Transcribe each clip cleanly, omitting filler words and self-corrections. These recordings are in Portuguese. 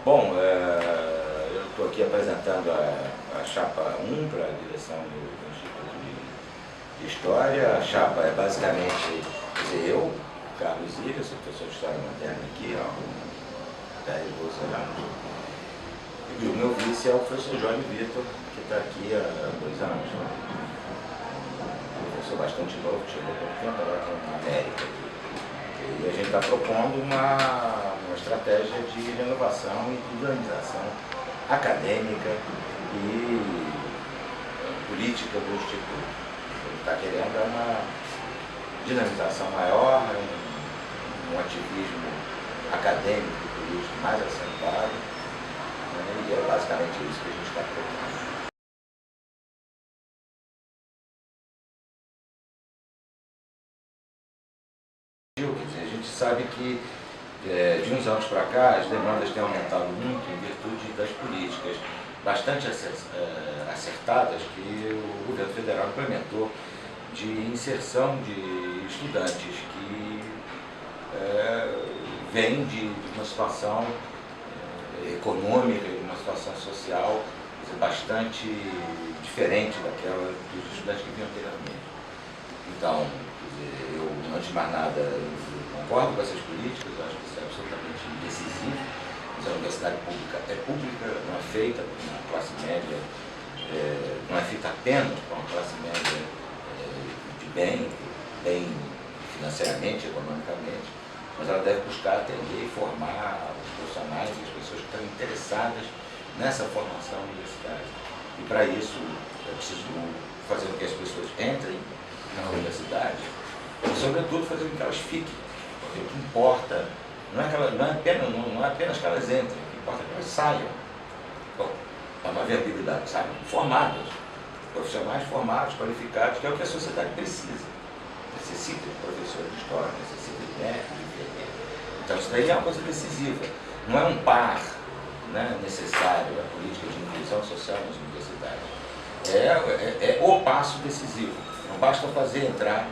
Bom, eu estou aqui apresentando a chapa 1 para a direção do Instituto de História. A chapa é basicamente eu, Carlos Ilha, sou professor de História Moderna aqui há 10, 12 anos. E o meu vice é o professor João Vitor, que está aqui há 2 anos. Um professor bastante novo, que chegou há pouco tempo, agora está na América. E a gente está propondo uma estratégia de renovação e de organização acadêmica e política do Instituto. Ele está querendo uma dinamização maior, um ativismo acadêmico e político mais acentuado, né? E é basicamente isso que a gente está propondo. A gente sabe que de uns anos para cá as demandas têm aumentado muito em virtude das políticas bastante acertadas que o governo federal implementou de inserção de estudantes que vêm de uma situação econômica e de uma situação social bastante diferente daquela dos estudantes que vinham anteriormente. Então, eu, antes de mais nada, concordo com essas políticas, acho que isso é absolutamente decisivo. Mas a universidade pública é pública, não é feita por uma classe média, não é feita apenas por uma classe média de bem financeiramente, economicamente, mas ela deve buscar atender e formar os profissionais e as pessoas que estão interessadas nessa formação universitária. E para isso é preciso fazer com que as pessoas entrem na universidade e, sobretudo, fazer com que elas fiquem. Porque o que importa não é apenas que elas entrem, o que importa é que elas saiam. Bom, é uma viabilidade, saiam formadas, profissionais formados, qualificados, que é o que a sociedade precisa. Necessita de professores de história, necessita de médicos, de enfermeiros. Então isso daí é uma coisa decisiva. Não é um par, né, necessário a política de inclusão social nas universidades. É o passo decisivo. Não basta fazer entrar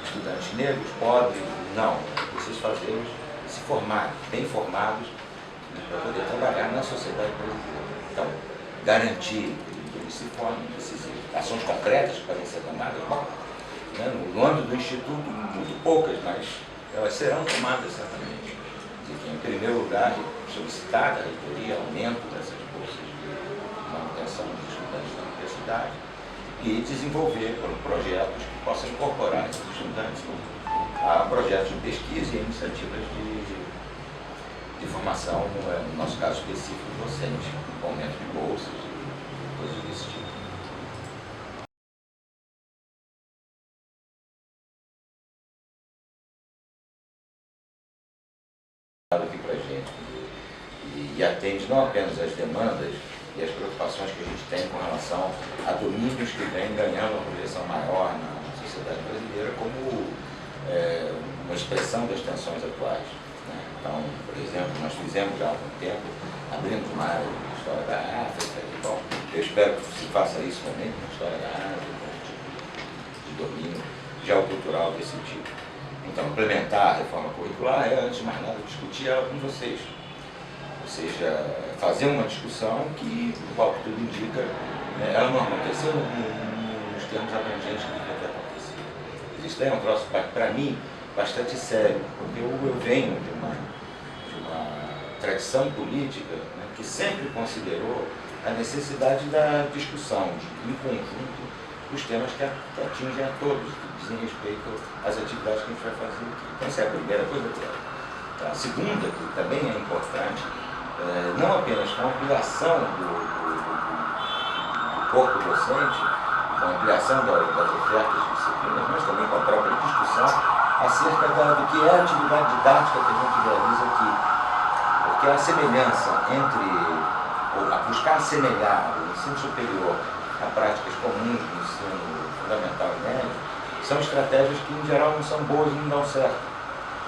estudantes negros, pobres, não. Preciso fazê-los se formarem, bem formados, né, para poder trabalhar na sociedade brasileira. Então, garantir que eles se formem é decisivo. Ações concretas que podem ser tomadas, bom, né, no âmbito do Instituto, muito poucas, mas elas serão tomadas certamente. Em primeiro lugar, solicitar da reitoria aumento dessas bolsas de manutenção dos estudantes da universidade e desenvolver projetos que possam incorporar esses estudantes a projetos de pesquisa e iniciativas de formação, no nosso caso específico, docente, com aumento de bolsas e coisas desse tipo. Aqui para a gente e atende não apenas as demandas e as preocupações que a gente tem com relação a domínios que vêm ganhando uma projeção maior na sociedade brasileira, como uma expressão das tensões atuais, né? Então, por exemplo, nós fizemos já há algum tempo, abrimos uma área de história da África, e, bom, eu espero que se faça isso também com a história da África, um tipo de domínio geocultural desse tipo. Então, implementar a reforma curricular é, antes de mais nada, discutir ela com vocês. Ou seja, fazer uma discussão que, igual que tudo indica, ela não aconteceu nos termos abrangentes que devia ter acontecido. Isso daí é um troço, para mim, bastante sério, porque eu venho de uma tradição política, né, que sempre considerou a necessidade da discussão, em conjunto, os temas que atingem a todos, que dizem respeito às atividades que a gente vai fazer aqui. Então, essa é a primeira coisa dela. A segunda, que também é importante, não apenas com a ampliação do corpo docente, com a ampliação das ofertas de disciplinas, mas também com a própria discussão acerca do que é a atividade didática que a gente realiza aqui. Porque a semelhança buscar assemelhar o ensino superior a práticas comuns do ensino fundamental e médio, são estratégias que, em geral, não são boas e não dão certo,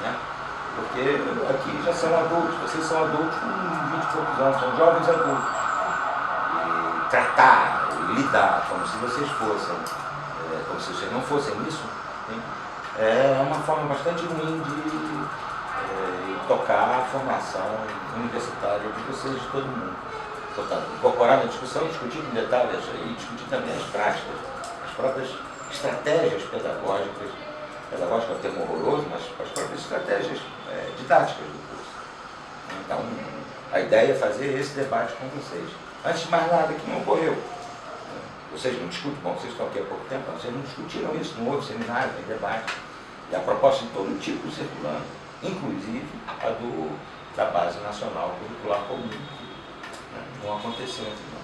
né? Porque aqui já são adultos, vocês são adultos com 20 e poucos anos, são jovens adultos. E tratar, lidar como se vocês fossem, como se vocês não fossem isso, é uma forma bastante ruim de tocar a formação universitária de vocês, de todo mundo. Portanto, incorporar na discussão, discutir com detalhes e discutir também as práticas, as próprias estratégias pedagógicas. Pedagógico é um termo horroroso, mas as próprias estratégias didáticas do curso. Então, a ideia é fazer esse debate com vocês. Antes de mais nada, que não ocorreu. Vocês não discutem, bom, vocês estão aqui há pouco tempo, vocês não discutiram isso, não houve seminário, nem debate. E a proposta de todo tipo circulando, inclusive a da Base Nacional Curricular Comum, né? Não aconteceu entre nós.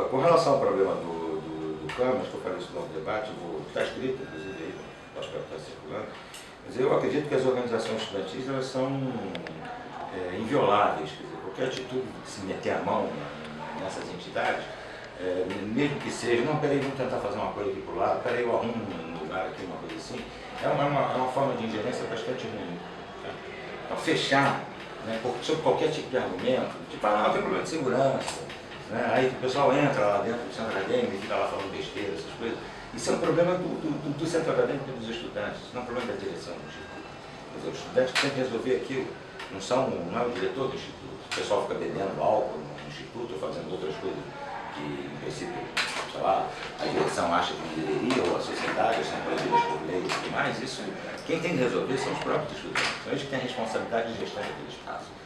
Com relação ao problema do Camas, que eu falei isso no debate, está escrito, inclusive, aí, acho que está circulando, mas eu acredito que as organizações estudantis elas são invioláveis, quer dizer, qualquer atitude de se meter a mão nessas entidades, mesmo que seja, não, peraí, vamos tentar fazer uma coisa aqui por lado, peraí, eu arrumo um lugar aqui, uma coisa assim, é uma forma de ingerência bastante ruim. Tá? Então, fechar, né, sobre qualquer tipo de argumento, tipo, não tem problema de segurança, né? Aí o pessoal entra lá dentro do centro acadêmico e fica lá falando besteira, essas coisas. Isso é um problema do centro acadêmico e dos estudantes, isso não é um problema da direção do instituto. Quer dizer, os estudantes têm que resolver aquilo, não é o diretor do instituto. O pessoal fica bebendo álcool no instituto ou fazendo outras coisas que, em princípio, sei lá, a direção acha que deveria, ou a sociedade, são proibidas por lei e tudo mais. Isso, quem tem que resolver são os próprios estudantes, são eles que têm a responsabilidade de gestão daquele espaço.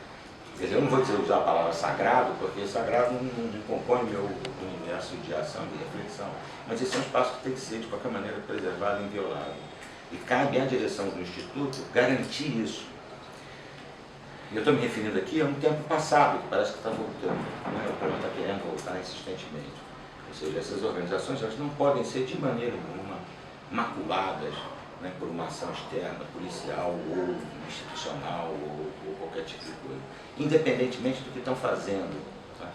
Quer dizer, eu não vou usar a palavra sagrado, porque sagrado não compõe meu universo de ação e de reflexão, mas esse é um espaço que tem que ser, de qualquer maneira, preservado e inviolável. E cabe à direção do Instituto garantir isso. E eu estou me referindo aqui a um tempo passado, que parece que está voltando, né? O problema está querendo voltar insistentemente. Ou seja, essas organizações elas não podem ser de maneira nenhuma maculadas, né, por uma ação externa, policial ou institucional ou qualquer tipo de coisa, independentemente do que estão fazendo. Tá?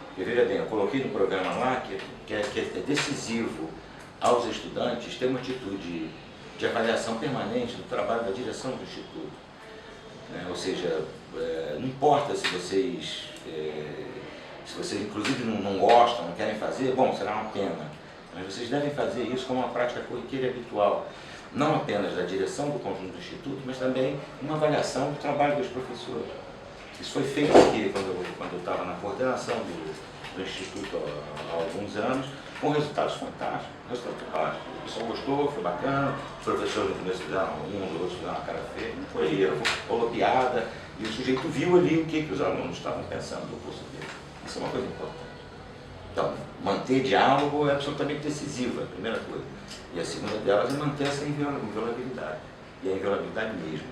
Porque, veja bem, eu coloquei no programa lá que é decisivo aos estudantes ter uma atitude de avaliação permanente do trabalho da direção do Instituto. Né? Ou seja, não importa se vocês inclusive não gostam, não querem fazer, bom, será uma pena, mas vocês devem fazer isso como uma prática corriqueira e habitual. Não apenas da direção do conjunto do Instituto, mas também uma avaliação do trabalho dos professores. Isso foi feito aqui quando eu estava na coordenação do Instituto há alguns anos, com resultados fantásticos. O pessoal gostou, foi bacana, os professores no começo fizeram uns, outros fizeram uma cara feia, não foi erro, rolou piada, e o sujeito viu ali o que os alunos estavam pensando do curso dele. Isso é uma coisa importante. Então, manter diálogo é absolutamente decisivo, é a primeira coisa. E a segunda delas é manter essa inviolabilidade. E a inviolabilidade mesmo.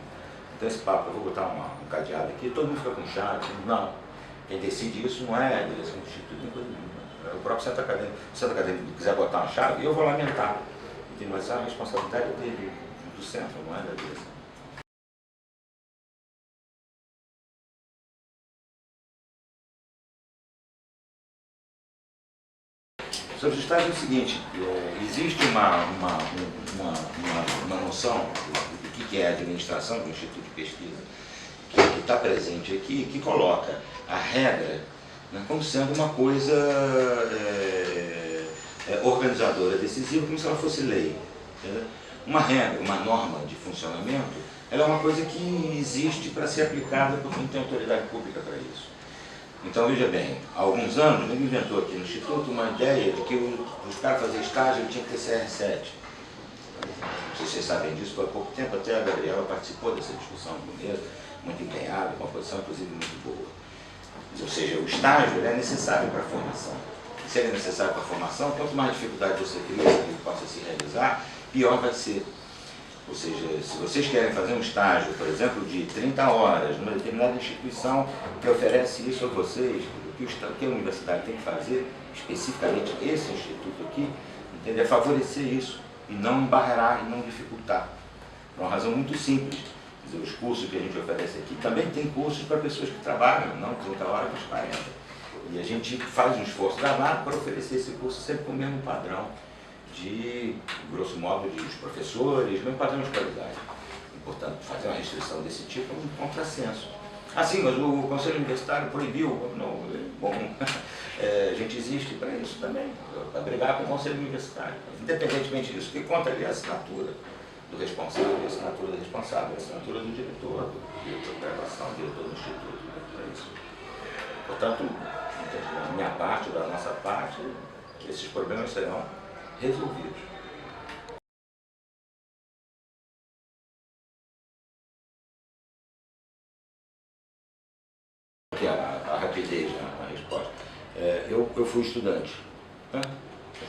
Então esse papo, eu vou botar um cadeado aqui, todo mundo fica com chave. Não. Quem decide isso não é a direção do Instituto, nem coisa nenhuma. É o próprio centro acadêmico. Se o centro acadêmico quiser botar uma chave, eu vou lamentar. Mas a responsabilidade é dele, do centro, não é da direção. Sobre os estágios é o seguinte, existe uma noção do que é a administração do Instituto de Pesquisa, que está presente aqui, que coloca a regra, né, como sendo uma coisa organizadora decisiva, como se ela fosse lei. Entendeu? Uma regra, uma norma de funcionamento, ela é uma coisa que existe para ser aplicada por quem tem autoridade pública para isso. Então, veja bem, há alguns anos, ele inventou aqui no Instituto uma ideia de que os caras fazer estágio tinha que ter CR7. Não sei se vocês sabem disso, foi há pouco tempo, até a Gabriela participou dessa discussão comigo, muito empenhada, com uma posição inclusive muito boa. Ou seja, o estágio ele é necessário para a formação. Se ele é necessário para a formação, quanto mais dificuldade você cria para que ele possa se realizar, pior vai ser. Ou seja, se vocês querem fazer um estágio, por exemplo, de 30 horas, numa determinada instituição que oferece isso a vocês, o que a universidade tem que fazer, especificamente esse instituto aqui, entende? É favorecer isso e não embarrear e não dificultar. Por uma razão muito simples. Quer dizer, os cursos que a gente oferece aqui também tem cursos para pessoas que trabalham, não 30 horas, mas 40. E a gente faz um esforço danado para oferecer esse curso sempre com o mesmo padrão de, grosso modo, de os professores, mesmo padrão de qualidade. E, portanto, fazer uma restrição desse tipo é um contrassenso. Ah, sim, mas o Conselho Universitário proibiu. Não, bom, a gente existe para isso também, para brigar com o conselho universitário. Independentemente disso, o que conta ali é a assinatura do responsável, a assinatura do responsável, a assinatura do diretor da graduação, do diretor do instituto, para isso. Portanto, da minha parte, da nossa parte, esses problemas serão resolvidos. Aqui a rapidez na resposta. Eu fui estudante, né?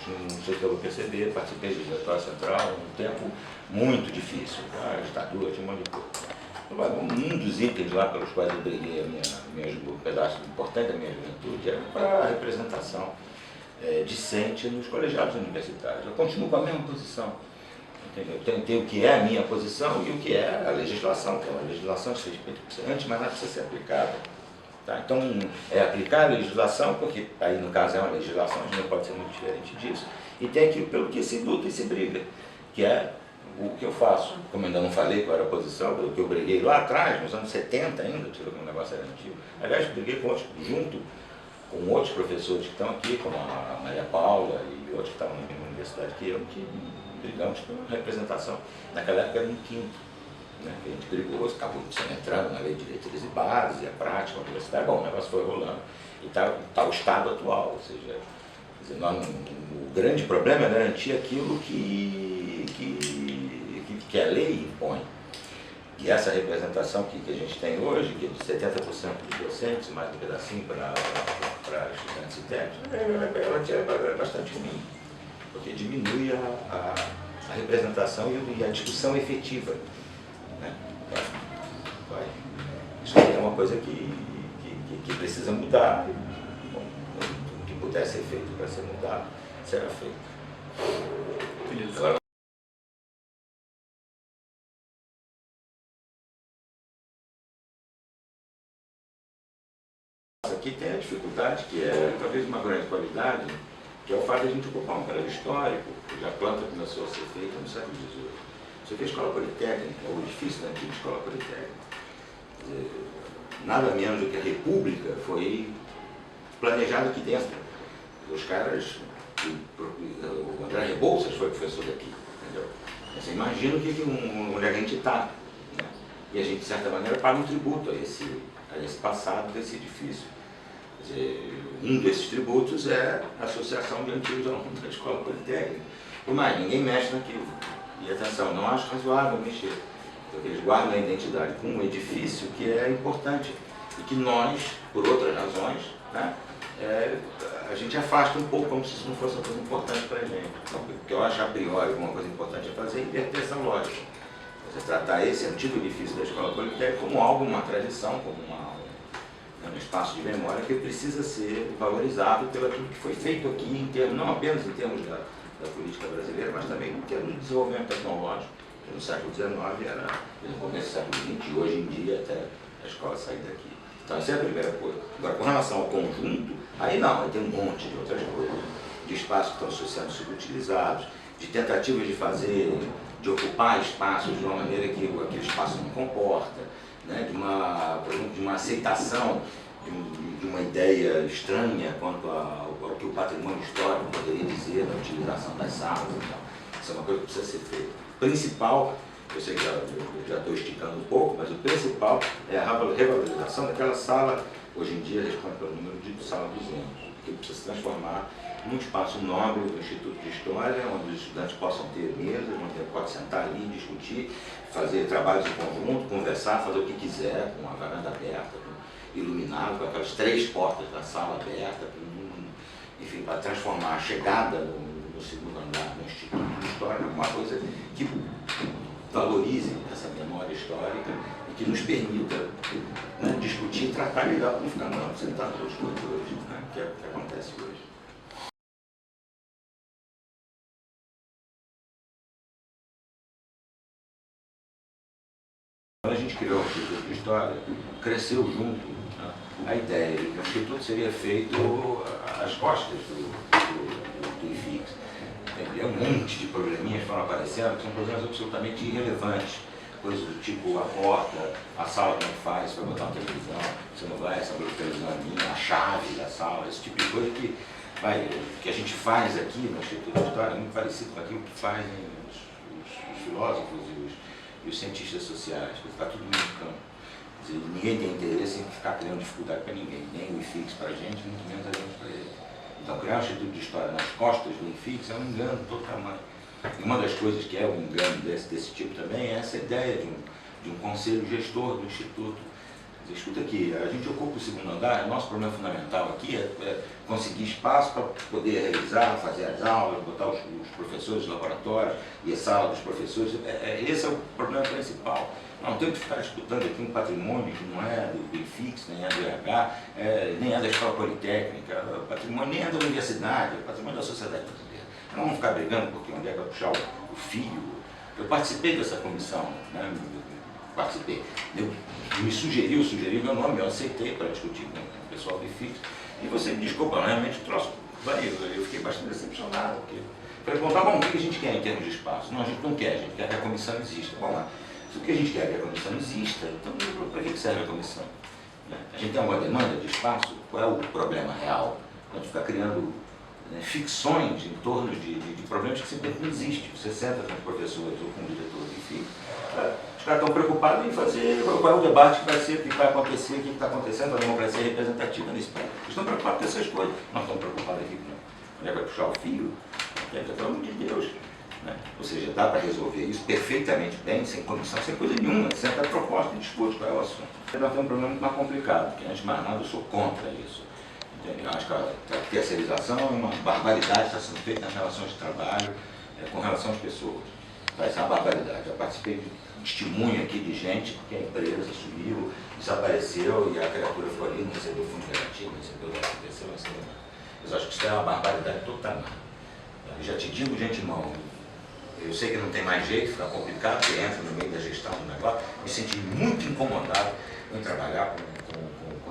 Não sei se eu vou perceber, participei do diretório central um tempo muito difícil, a ditadura, tinha um monte de coisa. Um dos itens lá pelos quais eu briguei um pedaço importante da minha juventude era para a representação discente nos colegiados universitários. Eu continuo com a mesma posição. Entendeu? Tem o que é a minha posição e o que é a legislação, que é uma legislação que antes, mas nada precisa ser aplicada. Tá? Então, é aplicar a legislação, porque aí no caso é uma legislação, a gente não pode ser muito diferente disso, e tem aquilo pelo que se luta e se briga, que é o que eu faço. Como ainda não falei qual era a posição, pelo que eu briguei lá atrás, nos anos 70 ainda, tirou que o negócio era antigo. Aliás, briguei junto com outros professores que estão aqui, como a Maria Paula e outros que estavam na universidade que eu, que brigamos pela representação. Naquela época era no quinto. Né, que a gente brigou, acabou entrando na lei de diretrizes e bases, e a prática, a universidade, bom, o negócio foi rolando. E está o estado atual, ou seja, o grande problema é garantir aquilo que a lei impõe. E essa representação que a gente tem hoje, que é de 70% dos docentes, mais um pedacinho para estudantes e técnicos, ela é bastante ruim, porque diminui a representação e a discussão efetiva. Né? Isso é uma coisa que precisa mudar. Bom, o que puder ser feito para ser mudado, será feito. Agora, aqui tem a dificuldade, que é talvez uma grande qualidade, que é o fato de a gente ocupar um período histórico, porque a planta começou a ser feita no século XVIII. Isso aqui é a escola politécnica, o edifício da antiga escola politécnica. Nada menos do que a República foi planejada aqui dentro. Os caras, o André Rebouças foi professor daqui, entendeu? Você imagina onde a gente está. Né? E a gente, de certa maneira, paga um tributo a esse passado desse edifício. Quer dizer, um desses tributos é a Associação de Antigos Alunos da Escola Politécnica. E mais, ninguém mexe naquilo. E atenção, não acho razoável mexer, porque eles guardam a identidade com um edifício que é importante e que nós, por outras razões, né, a gente afasta um pouco, como se isso não fosse uma coisa importante para a gente. Então, o que eu acho a priori uma coisa importante é fazer inverter essa lógica. Você tratar esse antigo edifício da Escola Politécnica como algo, uma tradição, como um espaço de memória que precisa ser valorizado pelo aquilo que foi feito aqui, em termos, não apenas em termos da política brasileira, mas também em termos de desenvolvimento tecnológico, que no século XIX era no começo do século XX e hoje em dia até a escola sair daqui. Então essa é a primeira coisa. Agora, com relação ao conjunto, aí não, aí tem um monte de outras coisas, de espaços que estão sendo subutilizados, de tentativas de ocupar espaços de uma maneira que aquele espaço não comporta, né, por exemplo, de uma aceitação de uma ideia estranha quanto ao que o patrimônio histórico poderia dizer da utilização das salas. Então, isso é uma coisa que precisa ser feita. O principal, eu sei que já estou esticando um pouco, mas o principal é a revalorização daquela sala, hoje em dia responde pelo número de sala 200, que precisa se transformar num espaço nobre do Instituto de História, onde os estudantes possam ter mesas, onde pode sentar ali, discutir, fazer trabalhos em conjunto, conversar, fazer o que quiser, com a varanda aberta, iluminado, com aquelas 3 portas da sala aberta, enfim, para transformar a chegada no segundo andar do Instituto de História numa coisa que valorize essa memória histórica e que nos permita, né, discutir e tratar melhor, não ficar sentado nos corredores, né, que é o que acontece hoje. Quando a gente criou o Instituto de História, cresceu junto, né, a ideia de que o Instituto seria feito às costas do IFIX. Um monte de probleminhas foram aparecendo, que são problemas absolutamente irrelevantes coisas do tipo a porta, a sala como é que faz, você vai botar uma televisão, você não vai, essa televisão é minha, a chave da sala, esse tipo de coisa que a gente faz aqui no Instituto de História é muito parecido com aquilo que fazem os filósofos e os cientistas sociais, porque está tudo no campo. Quer dizer, ninguém tem interesse em ficar criando dificuldade para ninguém, nem o IFIX para a gente, muito menos a gente para ele. Então, criar um Instituto de História nas costas do IFIX é um engano de todo tamanho. E uma das coisas que é um engano desse tipo também é essa ideia de um conselho gestor do Instituto. Quer dizer, escuta aqui, a gente ocupa o segundo andar, o nosso problema fundamental aqui é conseguir espaço para poder realizar, fazer as aulas, botar os professores no laboratório e a sala dos professores. Esse é o problema principal. Não temos que ficar disputando aqui um patrimônio que não é do IFIX, nem é do RH, nem é da Escola Politécnica, o patrimônio nem é da universidade, é o patrimônio da sociedade brasileira. Não vamos ficar brigando porque onde é que vai puxar o fio. Eu participei dessa comissão, né? Me sugeriu meu nome, eu aceitei para discutir com o pessoal do IFIX. E você me desculpa, realmente o troço, eu fiquei bastante decepcionado. Falei, bom, tá bom, o que a gente quer em termos de espaço? Não, a gente não quer, a gente quer que a comissão exista. Bom, mas se o que a gente quer é que a comissão exista, então para que serve a comissão? A gente tem alguma demanda de espaço? Qual é o problema real? A gente fica criando ficções em torno de problemas que simplesmente não existem. Você senta com os professores ou com o diretor do IFIX, os caras estão preocupados em fazer qual é o debate que vai ser, o que vai acontecer, o que está acontecendo, a democracia representativa nesse país. Eles estão preocupados com essas coisas. Nós estamos preocupados aqui com onde é que vai puxar o fio, pelo amor de Deus. Né? Ou seja, dá para resolver isso perfeitamente bem, sem comissão, sem coisa nenhuma, senta a proposta e discute qual é o assunto. Nós temos um problema muito mais complicado, porque antes de mais nada eu sou contra isso. Eu acho que a terceirização é uma barbaridade que está sendo feita nas relações de trabalho com relação às pessoas. Vai ser uma barbaridade. Eu participei de testemunho aqui de gente que a empresa sumiu, desapareceu e a criatura ficou ali, não recebeu fundo de garantia, não recebeu o SPC, não recebeu nada. Eu acho que isso é uma barbaridade total. Eu já te digo de antemão, eu sei que não tem mais jeito, fica complicado, porque entra no meio da gestão do negócio, me senti muito incomodado em trabalhar com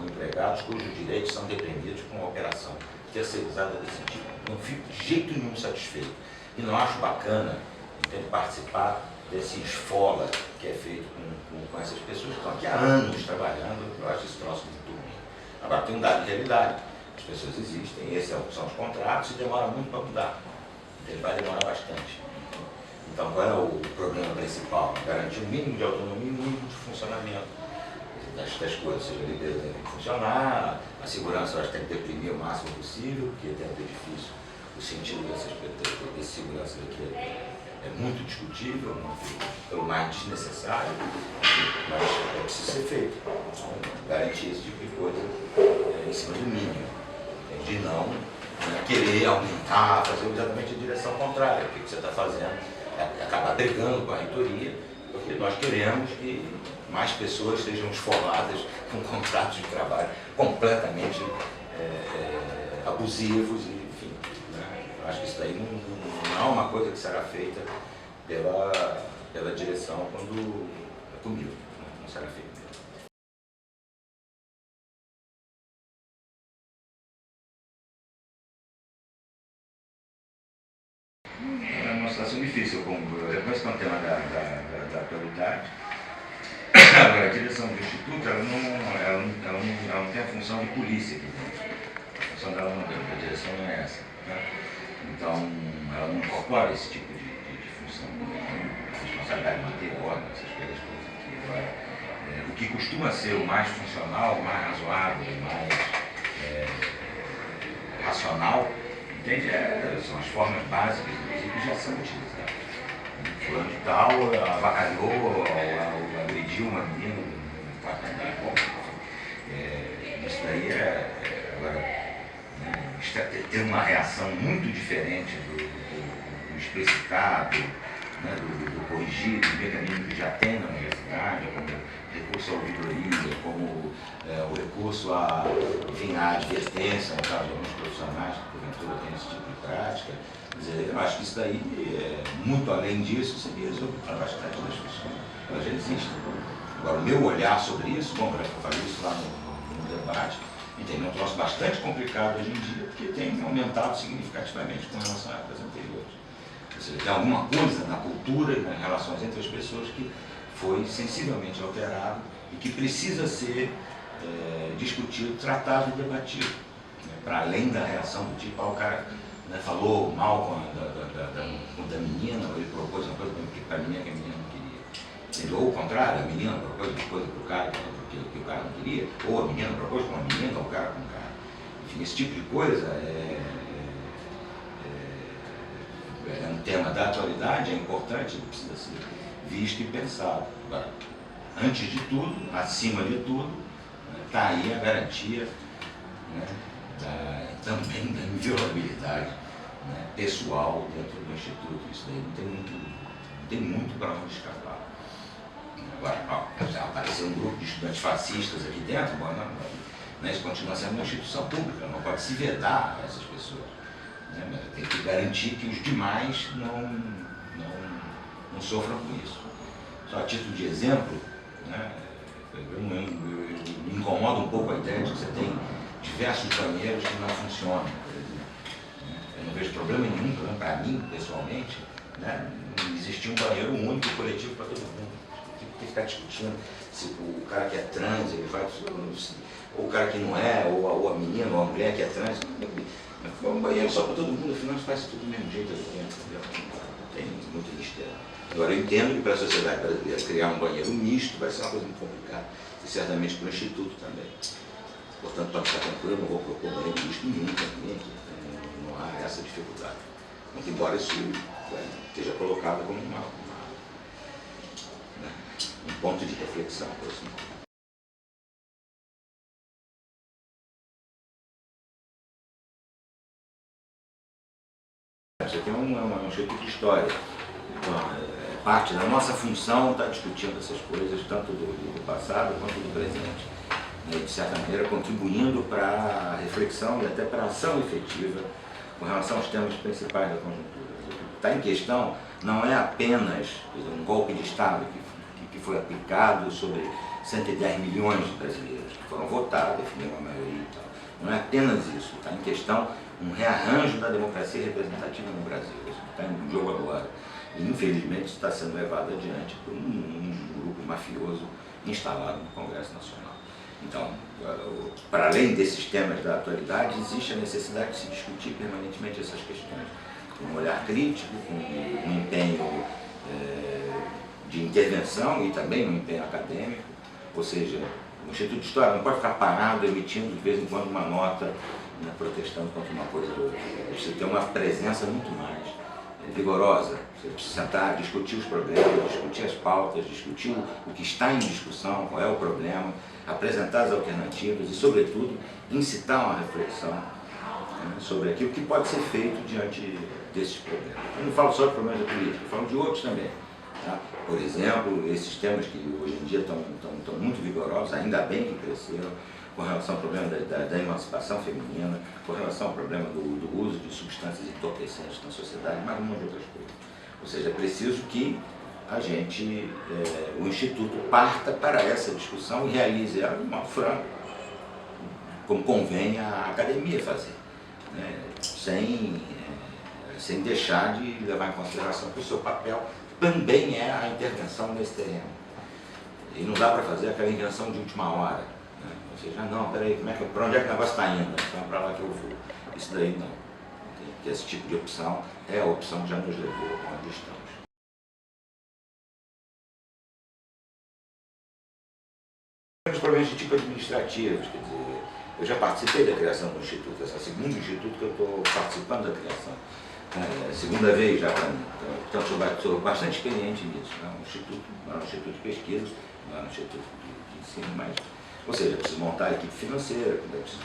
empregados cujos direitos são deprimidos com uma operação terceirizada desse tipo. Não fico de jeito nenhum satisfeito. E não acho bacana participar desse esfola que é feito com essas pessoas que estão aqui há anos trabalhando. Eu acho esse troço muito ruim. Agora tem um dado de realidade. As pessoas existem, esses são os contratos e demora muito para mudar. Ele vai demorar bastante. Então qual é o problema principal? Garantir o mínimo de autonomia e o mínimo de funcionamento das coisas, seja, a liderança tem que funcionar, a segurança eu acho que tem que deprimir o máximo possível, porque dentro do edifício o sentido desse segurança aqui é muito discutível, pelo mais desnecessário, mas é preciso ser feito. Então, garantir esse tipo de coisa em cima do mínimo, de não querer aumentar, fazer exatamente a direção contrária. O que você está fazendo é acabar brigando com a reitoria, porque nós queremos que mais pessoas sejam esfoladas com contratos de trabalho completamente abusivos, e, enfim. Né? Eu acho que isso daí não é uma coisa que será feita pela direção quando é comigo, né? Não será feita. É uma situação difícil, eu reconheço que é um tema da prioridade. Agora, a direção do Instituto, ela não tem a função de polícia aqui dentro. A função dela não, a direção não é essa. Né? Então, ela não incorpora esse tipo de função. A responsabilidade de manter ordem, essas coisas aqui. Agora, o que costuma ser o mais funcional, o mais razoável, o mais racional, entende? São as formas básicas, inclusive, que já são utilizadas. Fulano de tal avacalhou, agrediu uma menina no quarto andar. Isso daí agora, ter uma reação muito diferente do explicitado, né, do corrigido, do mecanismo que já tem na universidade, como recurso à ouvidoria, como o recurso à advertência, no caso de alguns profissionais que porventura têm esse tipo de prática. Eu acho que isso daí, muito além disso, seria resolver bastante das questões. Elas já existem. Agora, o meu olhar sobre isso, bom, eu falei isso lá no debate, entende? É um troço bastante complicado hoje em dia, porque tem aumentado significativamente com relação a épocas anteriores. Ou seja, tem alguma coisa na cultura e nas relações entre as pessoas que foi sensivelmente alterado e que precisa ser discutido, tratado e debatido, né? Para além da reação do tipo, o cara, né, falou mal da menina, ou ele propôs uma coisa para a menina que a menina não queria. Ou o contrário, a menina propôs uma coisa para o cara que o cara não queria, ou a menina propôs para uma menina, ou o cara para um cara. Enfim, esse tipo de coisa é um tema da atualidade, é importante, ele precisa ser visto e pensado. Agora, antes de tudo, acima de tudo, está aí a garantia, né, também da inviolabilidade, né, pessoal dentro do Instituto. Isso daí não tem muito para onde escapar. Agora, aparecer um grupo de estudantes fascistas aqui dentro, bom, não, isso continua sendo uma instituição pública, não pode se vedar a essas pessoas. Né, mas tem que garantir que os demais não sofram com isso. Só a título de exemplo, né, me incomoda um pouco a ideia de que você tem diversos banheiros que não funcionam, por exemplo. Eu não vejo problema nenhum, para mim, pessoalmente, né, não existir um banheiro único coletivo para todo mundo. Tem que ficar discutindo se o cara que é trans, ele vai, ou o cara que não é, ou a menina, ou a mulher que é trans. Um banheiro só para todo mundo, afinal faz tudo do mesmo jeito, entendeu? Não tem muita mistério. Agora, eu entendo que para a sociedade brasileira criar um banheiro misto vai ser uma coisa muito complicada, e certamente para o Instituto também. Portanto, pode ficar tranquilo, eu não vou propor banheiro misto nenhum também, não há essa dificuldade. Muito embora isso esteja colocado como um ponto de reflexão, por assim dizer. Isso aqui é um instituto de história. Então, parte da nossa função está discutindo essas coisas, tanto do passado quanto do presente. E, de certa maneira, contribuindo para a reflexão e até para a ação efetiva com relação aos temas principais da conjuntura. O que está em questão não é apenas um golpe de Estado que foi aplicado sobre 110 milhões de brasileiros que foram votar, definiram a maioria e tal. Não é apenas isso, está em questão um rearranjo da democracia representativa no Brasil. Isso está em jogo agora. E, infelizmente, isso está sendo levado adiante por um grupo mafioso instalado no Congresso Nacional. Então, para além desses temas da atualidade, existe a necessidade de se discutir permanentemente essas questões, com um olhar crítico, com um empenho de intervenção e também um empenho acadêmico, ou seja, o Instituto de História não pode ficar parado, emitindo de vez em quando uma nota, né, protestando contra uma coisa ou outra. Precisa ter uma presença muito mais vigorosa. Você precisa sentar, discutir os problemas, discutir as pautas, discutir o que está em discussão, qual é o problema, apresentar as alternativas e, sobretudo, incitar uma reflexão, né, sobre aquilo que pode ser feito diante desses problemas. Eu não falo só de problemas da política, eu falo de outros também. Tá? Por exemplo, esses temas que hoje em dia estão muito vigorosos, ainda bem que cresceram, com relação ao problema da emancipação feminina, com relação ao problema do uso de substâncias entorpecentes na sociedade, mas um monte de outras coisas. Ou seja, é preciso que a gente, o Instituto, parta para essa discussão e realize ela de modo franco, como convém a academia fazer, né? Sem deixar de levar em consideração que o seu papel também é a intervenção nesse terreno. E não dá para fazer aquela intervenção de última hora, né? Ou seja, não, peraí, para onde é que o negócio está indo? Então é para lá que eu vou. Isso daí não. Porque esse tipo de opção é a opção que já nos levou onde estamos. Os problemas de tipo administrativos, quer dizer, eu já participei da criação do Instituto, esse é o segundo instituto que eu estou participando da criação. Segunda vez já para mim, então sou bastante experiente nisso. Não é um instituto de pesquisa, não é um instituto de ensino, mas, ou seja, preciso montar a equipe financeira, preciso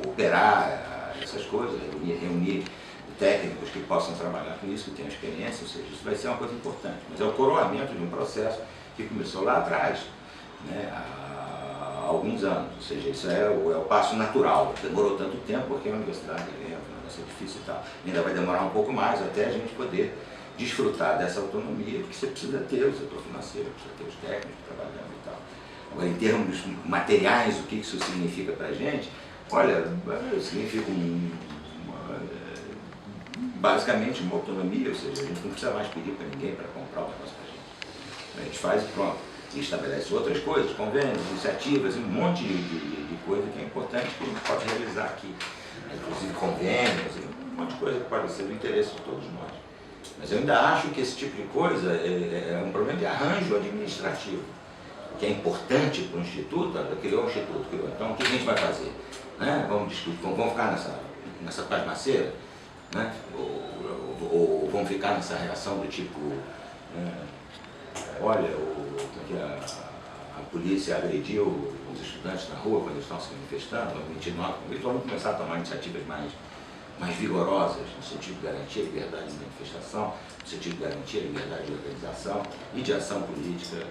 operar essas coisas, reunir técnicos que possam trabalhar com isso, que tenham experiência, ou seja, isso vai ser uma coisa importante. Mas é o coroamento de um processo que começou lá atrás, né, há alguns anos, ou seja, isso é o passo natural. Demorou tanto tempo porque a universidade vai ser difícil e tal. Ainda vai demorar um pouco mais até a gente poder desfrutar dessa autonomia, porque você precisa ter o setor financeiro, precisa ter os técnicos trabalhando e tal. Agora, em termos materiais, o que isso significa para a gente? Olha, significa basicamente uma autonomia, ou seja, a gente não precisa mais pedir para ninguém para comprar o negócio para a gente. faz e pronto. E estabelece outras coisas, convênios, iniciativas, um monte de coisa que é importante que a gente pode realizar aqui. Inclusive convênios, um monte de coisa que pode ser do interesse de todos nós. Mas eu ainda acho que esse tipo de coisa é um problema de arranjo administrativo, que é importante para o Instituto. Criou um Instituto, então o que a gente vai fazer? Né? Vamos discutir, vamos ficar nessa pasmaceira? Né? Ou vamos ficar nessa reação do tipo, olha, a polícia agrediu os estudantes na rua quando eles estão se manifestando, vamos emitir nota, eles vão começar a tomar iniciativas mais vigorosas, no sentido de garantir a liberdade de manifestação, no sentido de garantir a liberdade de organização e de ação política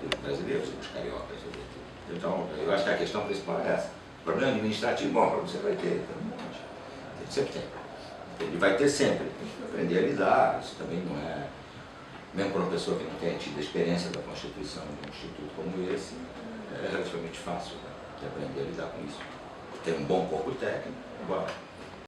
dos brasileiros e dos cariocas, sobretudo. Então, eu acho que a questão principal é essa. O problema administrativo, bom, você vai ter, sempre tem. Ele vai ter sempre, tem que aprender a lidar, isso também não é, mesmo para uma pessoa que não tenha tido a experiência da constituição de um instituto como esse, é relativamente fácil, né, de aprender a lidar com isso. Tem um bom corpo técnico, agora